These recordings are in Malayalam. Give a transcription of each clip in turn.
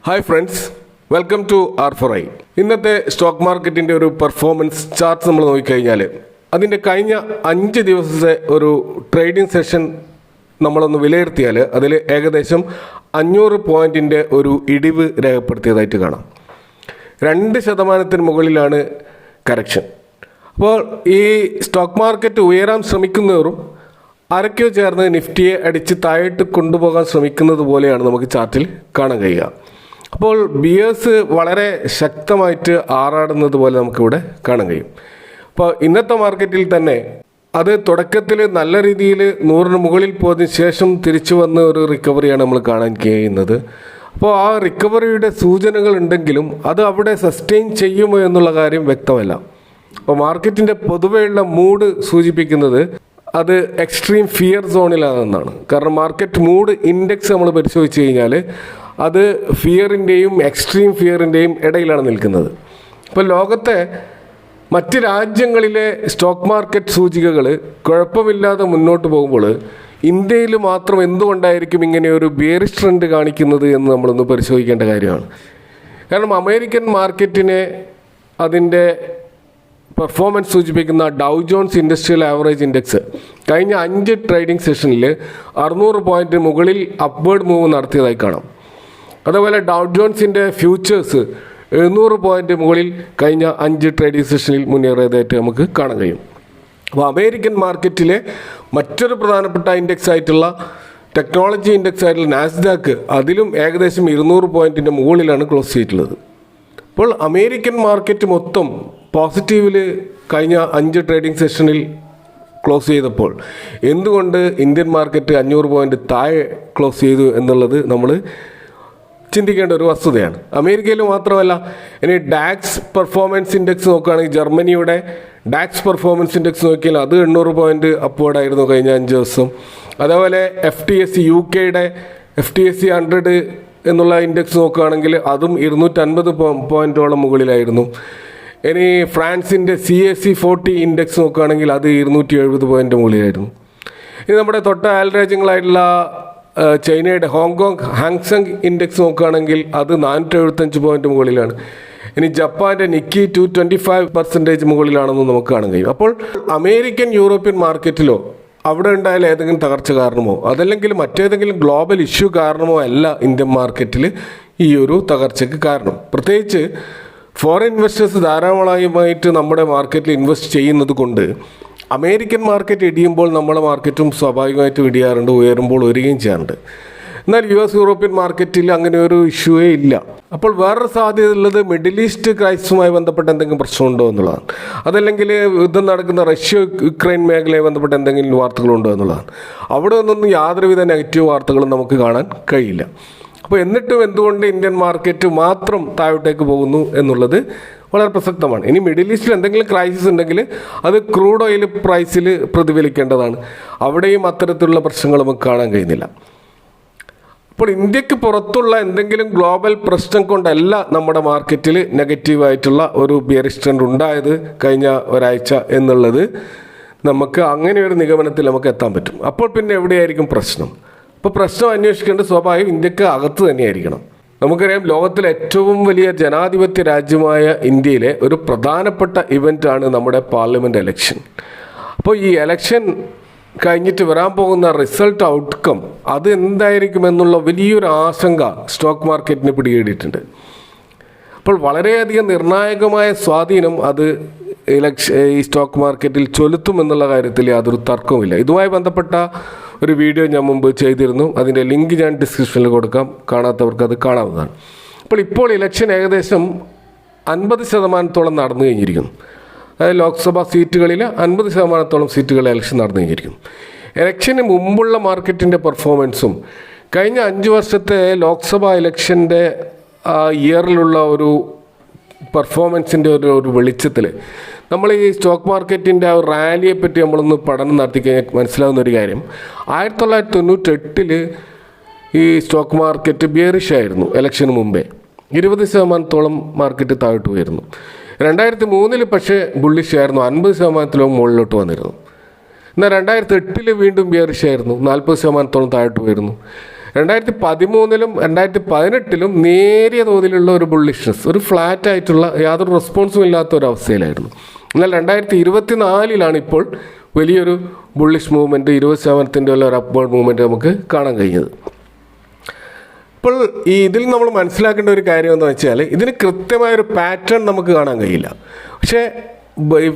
Hi friends, welcome to R4I. ഇന്നത്തെ സ്റ്റോക്ക് മാർക്കറ്റിൻ്റെ ഒരു പെർഫോമൻസ് ചാർട്ട് നമ്മൾ നോക്കിക്കഴിഞ്ഞാൽ അതിൻ്റെ കഴിഞ്ഞ 5 ദിവസത്തെ ഒരു ട്രേഡിംഗ് സെഷൻ നമ്മളൊന്ന് വിലയിരുത്തിയാൽ അതിൽ ഏകദേശം 500 പോയിൻറ്റിൻ്റെ ഒരു ഇടിവ് രേഖപ്പെടുത്തിയതായിട്ട് കാണാം. 2% മുകളിലാണ് കറക്ഷൻ. അപ്പോൾ ഈ സ്റ്റോക്ക് മാർക്കറ്റ് ഉയരാൻ ശ്രമിക്കുന്നവരും ആരൊക്കെയോ ചേർന്ന് നിഫ്റ്റിയെ അടിച്ച് താഴോട്ട് കൊണ്ടുപോകാൻ ശ്രമിക്കുന്നത് പോലെയാണ് നമുക്ക് ചാർട്ടിൽ കാണാൻ കഴിയുക. അപ്പോൾ ബിയേഴ്സ് വളരെ ശക്തമായിട്ട് ആറാടുന്നത് പോലെ നമുക്കിവിടെ കാണാൻ കഴിയും. അപ്പോൾ ഇന്നത്തെ മാർക്കറ്റിൽ തന്നെ അത് തുടക്കത്തിൽ നല്ല രീതിയിൽ 100 മുകളിൽ പോയതിന് ശേഷം തിരിച്ചു വന്ന ഒരു റിക്കവറിയാണ് നമ്മൾ കാണാൻ കഴിയുന്നത്. അപ്പോൾ ആ റിക്കവറിയുടെ സൂചനകൾ ഉണ്ടെങ്കിലും അത് അവിടെ സസ്റ്റെയിൻ ചെയ്യുമോ എന്നുള്ള കാര്യം വ്യക്തമല്ല. അപ്പോൾ മാർക്കറ്റിൻ്റെ പൊതുവെയുള്ള മൂഡ് സൂചിപ്പിക്കുന്നത് അത് എക്സ്ട്രീം ഫിയർ സോണിലാണെന്നാണ്. കാരണം മാർക്കറ്റ് മൂഡ് ഇൻഡെക്സ് നമ്മൾ പരിശോധിച്ച് കഴിഞ്ഞാൽ അത് ഫിയറിൻ്റെയും എക്സ്ട്രീം ഫിയറിൻ്റെയും ഇടയിലാണ് നിൽക്കുന്നത്. ഇപ്പോൾ ലോകത്തെ മറ്റ് രാജ്യങ്ങളിലെ സ്റ്റോക്ക് മാർക്കറ്റ് സൂചികകൾ കുഴപ്പമില്ലാതെ മുന്നോട്ട് പോകുമ്പോൾ ഇന്ത്യയിൽ മാത്രം എന്തുകൊണ്ടായിരിക്കും ഇങ്ങനെ ഒരു ബിയറിഷ് ട്രെൻഡ് കാണിക്കുന്നത് എന്ന് നമ്മളൊന്ന് പരിശോധിക്കേണ്ട കാര്യമാണ്. കാരണം അമേരിക്കൻ മാർക്കറ്റിനെ അതിൻ്റെ പെർഫോമൻസ് സൂചിപ്പിക്കുന്ന ഡൗ ജോൺസ് ഇൻഡസ്ട്രിയൽ ആവറേജ് ഇൻഡെക്സ് കഴിഞ്ഞ 5 ട്രേഡിംഗ് സെഷനിൽ 600 പോയിൻറ്റ് മുകളിൽ അപ്വേർഡ് മൂവ് നടത്തിയതായി കാണാം. അതുപോലെ ഡൗ ജോൺസിൻ്റെ ഫ്യൂച്ചേഴ്സ് 700 പോയിൻറ്റ് മുകളിൽ കഴിഞ്ഞ 5 ട്രേഡിംഗ് സെഷനിൽ മുന്നേറിയതായിട്ട് നമുക്ക് കാണാൻ കഴിയും. അപ്പോൾ അമേരിക്കൻ മാർക്കറ്റിലെ മറ്റൊരു പ്രധാനപ്പെട്ട ഇൻഡെക്സ് ആയിട്ടുള്ള ടെക്നോളജി ഇൻഡെക്സ് ആയിട്ടുള്ള നാസ്ഡാക്ക് അതിലും ഏകദേശം 200 പോയിൻറ്റിൻ്റെ മുകളിലാണ് ക്ലോസ് ചെയ്തിട്ടുള്ളത്. അപ്പോൾ അമേരിക്കൻ മാർക്കറ്റ് മൊത്തം പോസിറ്റീവിൽ കഴിഞ്ഞ 5 ട്രേഡിംഗ് സെഷനിൽ ക്ലോസ് ചെയ്തപ്പോൾ എന്തുകൊണ്ട് ഇന്ത്യൻ മാർക്കറ്റ് 500 പോയിൻറ്റ് താഴെ ക്ലോസ് ചെയ്തു എന്നുള്ളത് നമ്മൾ ചിന്തിക്കേണ്ട ഒരു വസ്തുതയാണ്. അമേരിക്കയിൽ മാത്രമല്ല, ഇനി ഡാക്സ് പെർഫോമൻസ് ഇൻഡെക്സ് നോക്കുകയാണെങ്കിൽ ജർമ്മനിയുടെ ഡാക്സ് പെർഫോമൻസ് ഇൻഡെക്സ് നോക്കിയാൽ അത് 800 പോയിൻറ്റ് അപ്വേർഡായിരുന്നു കഴിഞ്ഞ 5 ദിവസം. അതേപോലെ FTSE UK FTSE 100 എന്നുള്ള ഇൻഡെക്സ് നോക്കുകയാണെങ്കിൽ അതും 250 പോയിൻറ്റോളം മുകളിലായിരുന്നു. ഇനി ഫ്രാൻസിൻ്റെ CAC 40 ഇൻഡെക്സ് നോക്കുകയാണെങ്കിൽ അത് 270 പോയിൻറ്റ് മുകളിലായിരുന്നു. ഇനി നമ്മുടെ തൊട്ട അയൽ രാജ്യങ്ങളായിട്ടുള്ള ചൈനയുടെ ഹോങ്കോങ് ഹാങ്സെങ് ഇൻഡെക്സ് നോക്കുകയാണെങ്കിൽ അത് 475 പോയിൻറ്റ് മുകളിലാണ്. ഇനി ജപ്പാൻ്റെ നിക്കി 225% മുകളിലാണെന്ന് നമുക്ക് കാണാൻ കഴിയും. അപ്പോൾ അമേരിക്കൻ യൂറോപ്യൻ മാർക്കറ്റിലോ അവിടെ ഉണ്ടായാൽ ഏതെങ്കിലും തകർച്ച കാരണമോ അതല്ലെങ്കിൽ മറ്റേതെങ്കിലും ഗ്ലോബൽ ഇഷ്യൂ കാരണമോ അല്ല ഇന്ത്യൻ മാർക്കറ്റിൽ ഈ ഒരു തകർച്ചയ്ക്ക് കാരണം. പ്രത്യേകിച്ച് ഫോറിൻ ഇൻവെസ്റ്റേഴ്സ് ധാരാളമായിട്ട് നമ്മുടെ മാർക്കറ്റിൽ ഇൻവെസ്റ്റ് ചെയ്യുന്നത് കൊണ്ട് അമേരിക്കൻ മാർക്കറ്റ് ഇടിയുമ്പോൾ നമ്മുടെ മാർക്കറ്റും സ്വാഭാവികമായിട്ടും ഇടിയാറുണ്ട്, ഉയരുമ്പോൾ ഉയരുകയും ചെയ്യാറുണ്ട്. എന്നാൽ US യൂറോപ്യൻ മാർക്കറ്റിൽ അങ്ങനെ ഒരു ഇഷ്യൂവേ ഇല്ല. അപ്പോൾ വേറൊരു സാധ്യത ഉള്ളത് മിഡിൽ ഈസ്റ്റ് ക്രൈസിസുമായി ബന്ധപ്പെട്ട എന്തെങ്കിലും പ്രശ്നമുണ്ടോ എന്നുള്ളതാണ്. അതല്ലെങ്കിൽ യുദ്ധം നടക്കുന്ന റഷ്യ യുക്രൈൻ മേഖലയെ ബന്ധപ്പെട്ട എന്തെങ്കിലും വാർത്തകളുണ്ടോ എന്നുള്ളതാണ്. അവിടെ നിന്നൊന്നും യാതൊരുവിധ നെഗറ്റീവ് വാർത്തകളും നമുക്ക് കാണാൻ കഴിയില്ല. അപ്പോൾ എന്നിട്ടും എന്തുകൊണ്ട് ഇന്ത്യൻ മാർക്കറ്റ് മാത്രം താഴോട്ടേക്ക് പോകുന്നു എന്നുള്ളത് വളരെ പ്രസക്തമാണ്. ഇനി മിഡിൽ ഈസ്റ്റിൽ എന്തെങ്കിലും ക്രൈസിസ് ഉണ്ടെങ്കിൽ അത് ക്രൂഡ് ഓയിൽ പ്രൈസിൽ പ്രതിഫലിക്കേണ്ടതാണ്. അവിടെയും അത്തരത്തിലുള്ള പ്രശ്നങ്ങൾ നമുക്ക് കാണാൻ കഴിയുന്നില്ല. അപ്പോൾ ഇന്ത്യക്ക് പുറത്തുള്ള എന്തെങ്കിലും ഗ്ലോബൽ പ്രശ്നം കൊണ്ടല്ല നമ്മുടെ മാർക്കറ്റിൽ നെഗറ്റീവായിട്ടുള്ള ഒരു ബിയറിഷ് ട്രെൻഡ് ഉണ്ടായത് കഴിഞ്ഞ ഒരാഴ്ച എന്നുള്ളത് നമുക്ക് അങ്ങനെ ഒരു നിഗമനത്തിൽ നമുക്ക് എത്താൻ പറ്റും. അപ്പോൾ പിന്നെ എവിടെയായിരിക്കും പ്രശ്നം? അപ്പോൾ പ്രശ്നം അന്വേഷിക്കേണ്ടത് സ്വാഭാവികം ഇന്ത്യക്ക് അകത്ത് തന്നെയായിരിക്കണം. നമുക്കറിയാം, ലോകത്തിലെ ഏറ്റവും വലിയ ജനാധിപത്യ രാജ്യമായ ഇന്ത്യയിലെ ഒരു പ്രധാനപ്പെട്ട ഇവൻ്റാണ് നമ്മുടെ പാർലമെൻറ്റ് എലക്ഷൻ. അപ്പോൾ ഈ എലക്ഷൻ കഴിഞ്ഞിട്ട് വരാൻ പോകുന്ന റിസൾട്ട് ഔട്ട്കം അത് എന്തായിരിക്കുമെന്നുള്ള വലിയൊരു ആശങ്ക സ്റ്റോക്ക് മാർക്കറ്റിന് പിടികൂടിയിട്ടുണ്ട്. അപ്പോൾ വളരെയധികം നിർണായകമായ സ്വാധീനം അത് ഈ സ്റ്റോക്ക് മാർക്കറ്റിൽ ചെലുത്തുമെന്നുള്ള കാര്യത്തിൽ യാതൊരു തർക്കവുമില്ല. ഇതുമായി ബന്ധപ്പെട്ട ഒരു വീഡിയോ ഞാൻ മുമ്പ് ചെയ്തിരുന്നു. അതിൻ്റെ ലിങ്ക് ഞാൻ ഡിസ്ക്രിപ്ഷനിൽ കൊടുക്കാം, കാണാത്തവർക്ക് അത് കാണാവുന്നതാണ്. ഇപ്പോൾ ഇലക്ഷൻ ഏകദേശം 50% നടന്നു കഴിഞ്ഞിരിക്കുന്നു. അതായത് ലോക്സഭാ സീറ്റുകളിൽ 50% സീറ്റുകളിൽ ഇലക്ഷൻ നടന്നു കഴിഞ്ഞിരിക്കുന്നു. ഇലക്ഷന് മുമ്പുള്ള മാർക്കറ്റിൻ്റെ പെർഫോമൻസും കഴിഞ്ഞ 5 വർഷത്തെ ലോക്സഭാ ഇലക്ഷൻ്റെ ഇയറിലുള്ള ഒരു പെർഫോമൻസിൻ്റെ ഒരു വെളിച്ചത്തിൽ നമ്മൾ ഈ സ്റ്റോക്ക് മാർക്കറ്റിൻ്റെ ആ റാലിയെ പറ്റി നമ്മളൊന്ന് പഠനം നടത്തി കഴിഞ്ഞാൽ മനസ്സിലാവുന്ന ഒരു കാര്യം, 1998 ഈ സ്റ്റോക്ക് മാർക്കറ്റ് ബിയറിഷ് ആയിരുന്നു. ഇലക്ഷന് മുമ്പേ 20% മാർക്കറ്റ് താഴോട്ട് പോയിരുന്നു. 2003 പക്ഷേ ബുള്ളിഷ് ആയിരുന്നു, 50% മുകളിലോട്ട് വന്നിരുന്നു. എന്നാൽ 2008 വീണ്ടും ബിയറിഷ് ആയിരുന്നു, 40% താഴോട്ട് പോയിരുന്നു. 2013-ലും 2018-ലും നേരിയ തോതിലുള്ള ഒരു ബുള്ളിഷ്നസ്, ഒരു ഫ്ലാറ്റ് ആയിട്ടുള്ള യാതൊരു റെസ്പോൺസും ഇല്ലാത്ത ഒരു അവസ്ഥയിലായിരുന്നു. എന്നാൽ 2024-ലാണ് ഇപ്പോൾ വലിയൊരു ബുള്ളിഷ് മൂവ്മെൻറ്റ്, 20% ഉള്ള ഒരു അപ്വേർഡ് മൂവ്മെൻറ്റ് നമുക്ക് കാണാൻ കഴിഞ്ഞത്. ഇപ്പോൾ ഇതിൽ നമ്മൾ മനസ്സിലാക്കേണ്ട ഒരു കാര്യം എന്ന് വെച്ചാൽ, ഇതിന് കൃത്യമായൊരു പാറ്റേൺ നമുക്ക് കാണാൻ കഴിയില്ല. പക്ഷേ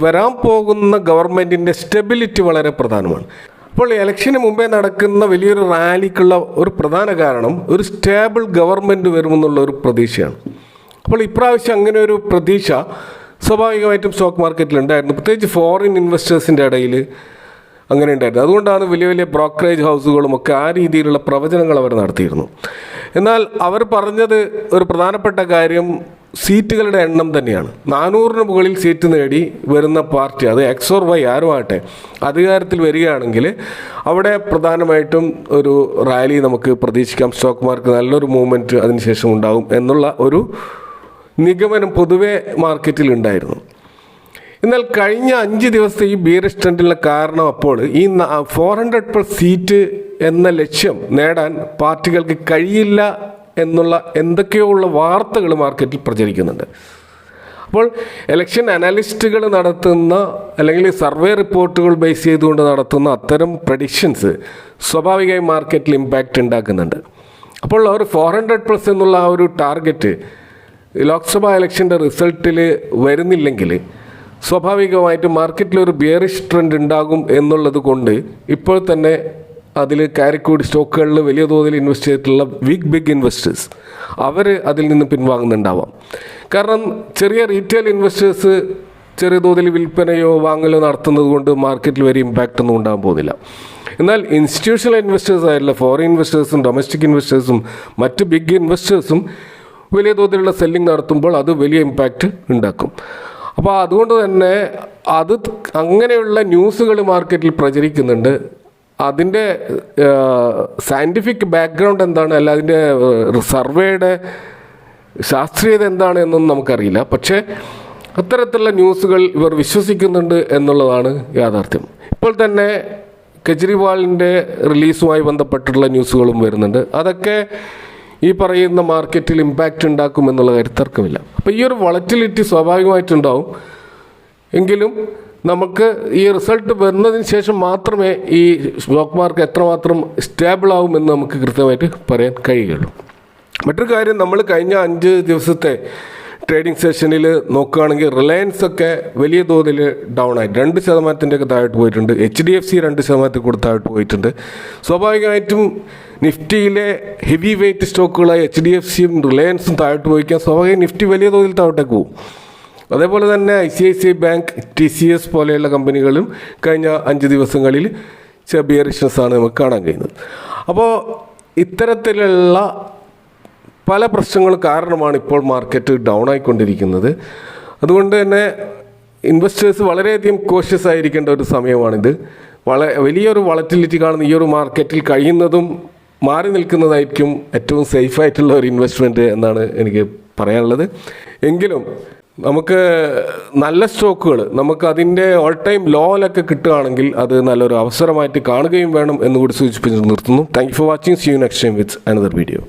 വരാൻ പോകുന്ന ഗവൺമെൻറ്റിൻ്റെ സ്റ്റെബിലിറ്റി വളരെ പ്രധാനമാണ്. അപ്പോൾ ഇലക്ഷന് മുമ്പേ നടക്കുന്ന വലിയൊരു റാലിക്കുള്ള ഒരു പ്രധാന കാരണം ഒരു സ്റ്റേബിൾ ഗവൺമെൻറ് വരുമെന്നുള്ള ഒരു പ്രതീക്ഷയാണ്. അപ്പോൾ ഇപ്രാവശ്യം അങ്ങനെ ഒരു പ്രതീക്ഷ സ്വാഭാവികമായിട്ടും സ്റ്റോക്ക് മാർക്കറ്റിൽ ഉണ്ടായിരുന്നു, പ്രത്യേകിച്ച് ഫോറിൻ ഇൻവെസ്റ്റേഴ്സിൻ്റെ ഇടയിൽ അങ്ങനെ ഉണ്ടായിരുന്നു. അതുകൊണ്ടാണ് വലിയ വലിയ ബ്രോക്കറേജ് ഹൗസുകളും ഒക്കെ ആ രീതിയിലുള്ള പ്രവചനങ്ങൾ അവർ നടത്തിയിരുന്നു. എന്നാൽ അവർ പറഞ്ഞത് ഒരു പ്രധാനപ്പെട്ട കാര്യം സീറ്റുകളുടെ എണ്ണം തന്നെയാണ്. 400-ന് മുകളിൽ സീറ്റ് നേടി വരുന്ന പാർട്ടി, അത് എക്സ് ഓർ വൈ ആരുമാകട്ടെ, അധികാരത്തിൽ വരികയാണെങ്കിൽ അവിടെ പ്രധാനമായിട്ടും ഒരു റാലി നമുക്ക് പ്രതീക്ഷിക്കാം. സ്റ്റോക്ക് മാർക്കറ്റ് നല്ലൊരു മൂവ്മെൻറ്റ് അതിനുശേഷം ഉണ്ടാകും എന്നുള്ള ഒരു നിഗമനം പൊതുവെ മാർക്കറ്റിൽ ഉണ്ടായിരുന്നു. എന്നാൽ കഴിഞ്ഞ 5 ദിവസത്തെ ഈ ബീറിഷ് ട്രെൻഡിനുള്ള കാരണം അപ്പോൾ ഈ 400+ സീറ്റ് എന്ന ലക്ഷ്യം നേടാൻ പാർട്ടികൾക്ക് കഴിയില്ല എന്നുള്ള എന്തൊക്കെയോ ഉള്ള വാർത്തകൾ മാർക്കറ്റിൽ പ്രചരിക്കുന്നുണ്ട്. അപ്പോൾ ഇലക്ഷൻ അനലിസ്റ്റുകൾ നടത്തുന്ന അല്ലെങ്കിൽ സർവേ റിപ്പോർട്ടുകൾ ബേസ് ചെയ്തുകൊണ്ട് നടത്തുന്ന അത്തരം പ്രഡിക്ഷൻസ് സ്വാഭാവികമായി മാർക്കറ്റിൽ ഇമ്പാക്റ്റ് ഉണ്ടാക്കുന്നുണ്ട്. അപ്പോൾ ഒരു 400+ എന്നുള്ള ആ ഒരു ടാർഗറ്റ് ലോക്സഭാ ഇലക്ഷൻ്റെ റിസൾട്ടിൽ വരുന്നില്ലെങ്കിൽ സ്വാഭാവികമായിട്ടും മാർക്കറ്റിൽ ഒരു ബിയറിഷ് ട്രെൻഡ് ഉണ്ടാകും എന്നുള്ളത് കൊണ്ട് ഇപ്പോൾ തന്നെ അതിൽ കാരിക്കൂടി സ്റ്റോക്കുകളിൽ വലിയ തോതിൽ ഇൻവെസ്റ്റ് ചെയ്തിട്ടുള്ള ബിഗ് ഇൻവെസ്റ്റേഴ്സ് അവർ അതിൽ നിന്ന് പിൻവാങ്ങുന്നുണ്ടാവാം. കാരണം ചെറിയ റീറ്റെയിൽ ഇൻവെസ്റ്റേഴ്സ് ചെറിയ തോതിൽ വിൽപ്പനയോ വാങ്ങലോ നടത്തുന്നത് കൊണ്ട് മാർക്കറ്റിൽ വലിയ ഇമ്പാക്റ്റ് ഒന്നും ഉണ്ടാകാൻ പോകുന്നില്ല. എന്നാൽ ഇൻസ്റ്റിറ്റ്യൂഷണൽ ഇൻവെസ്റ്റേഴ്സ് ആയിട്ടുള്ള ഫോറിൻ ഇൻവെസ്റ്റേഴ്സും ഡൊമസ്റ്റിക് ഇൻവെസ്റ്റേഴ്സും മറ്റ് ബിഗ് ഇൻവെസ്റ്റേഴ്സും വലിയ തോതിലുള്ള സെല്ലിംഗ് നടത്തുമ്പോൾ അത് വലിയ ഇമ്പാക്റ്റ് ഉണ്ടാക്കും. അപ്പോൾ അതുകൊണ്ട് തന്നെ അത് അങ്ങനെയുള്ള ന്യൂസുകൾ മാർക്കറ്റിൽ പ്രചരിക്കുന്നുണ്ട്. അതിൻ്റെ സയൻറ്റിഫിക് ബാക്ക്ഗ്രൗണ്ട് എന്താണ്, അല്ല അതിൻ്റെ സർവേയുടെ ശാസ്ത്രീയത എന്താണ് എന്നൊന്നും നമുക്കറിയില്ല. പക്ഷേ അത്തരത്തിലുള്ള ന്യൂസുകൾ ഇവർ വിശ്വസിക്കുന്നുണ്ട് എന്നുള്ളതാണ് യാഥാർത്ഥ്യം. ഇപ്പോൾ തന്നെ കെജ്രിവാളിൻ്റെ റിലീസുമായി ബന്ധപ്പെട്ടുള്ള ന്യൂസുകളും വരുന്നുണ്ട്. അതൊക്കെ ഈ പറയുന്ന മാർക്കറ്റിൽ ഇമ്പാക്റ്റ് ഉണ്ടാക്കുമെന്നുള്ള കാര്യം തർക്കമില്ല. അപ്പോൾ ഈ ഒരു വളറ്റിലിറ്റി സ്വാഭാവികമായിട്ടുണ്ടാവും. എങ്കിലും നമുക്ക് ഈ റിസൾട്ട് വരുന്നതിന് ശേഷം മാത്രമേ ഈ സ്റ്റോക്ക് മാർക്കറ്റ് എത്രമാത്രം സ്റ്റേബിൾ ആവുമെന്ന് നമുക്ക് കൃത്യമായിട്ട് പറയാൻ കഴിയുകയുള്ളൂ. മറ്റൊരു കാര്യം, നമ്മൾ കഴിഞ്ഞ 5 ദിവസത്തെ ട്രേഡിംഗ് സെഷനിൽ നോക്കുകയാണെങ്കിൽ റിലയൻസ് ഒക്കെ വലിയ തോതിൽ ഡൗൺ ആയി 2% താഴോട്ട് പോയിട്ടുണ്ട്. HDFC 2% കൂടി താഴോട്ട് പോയിട്ടുണ്ട്. സ്വാഭാവികമായിട്ടും നിഫ്റ്റിയിലെ ഹെവി വെയ്റ്റ് സ്റ്റോക്കുകളായ HDFCയും റിലയൻസും താഴോട്ട് പോയിക്കാൻ സ്വാഭാവികം നിഫ്റ്റി വലിയ തോതിൽ താഴോട്ടേക്ക് പോകും. അതേപോലെ തന്നെ ICICI ബാങ്ക്, TCS പോലെയുള്ള കമ്പനികളും കഴിഞ്ഞ 5 ദിവസങ്ങളിൽ ബിയറിഷ്നസ്സാണ് നമുക്ക് കാണാൻ കഴിയുന്നത്. അപ്പോൾ ഇത്തരത്തിലുള്ള പല പ്രശ്നങ്ങൾ കാരണമാണ് ഇപ്പോൾ മാർക്കറ്റ് ഡൗൺ ആയിക്കൊണ്ടിരിക്കുന്നത്. അതുകൊണ്ട് തന്നെ ഇൻവെസ്റ്റേഴ്സ് വളരെയധികം കോഷ്യസ് ആയിരിക്കേണ്ട ഒരു സമയമാണിത്. വലിയൊരു വളറ്റിലിറ്റി കാണുന്ന ഈ ഒരു മാർക്കറ്റിൽ കഴിയുന്നതും മാറി നിൽക്കുന്നതായിരിക്കും ഏറ്റവും സേഫായിട്ടുള്ള ഒരു ഇൻവെസ്റ്റ്മെൻറ്റ് എന്നാണ് എനിക്ക് പറയാനുള്ളത്. എങ്കിലും നമുക്ക് നല്ല സ്റ്റോക്കുകൾ നമുക്ക് അതിൻ്റെ ഓൾ ടൈം ലോയിലൊക്കെ കിട്ടുകയാണെങ്കിൽ അത് നല്ലൊരു അവസരമായിട്ട് കാണുകയും വേണം എന്നുകൂടി സൂചിപ്പിച്ച് നിർത്തുന്നു. Thank you for watching. See you next time with another video.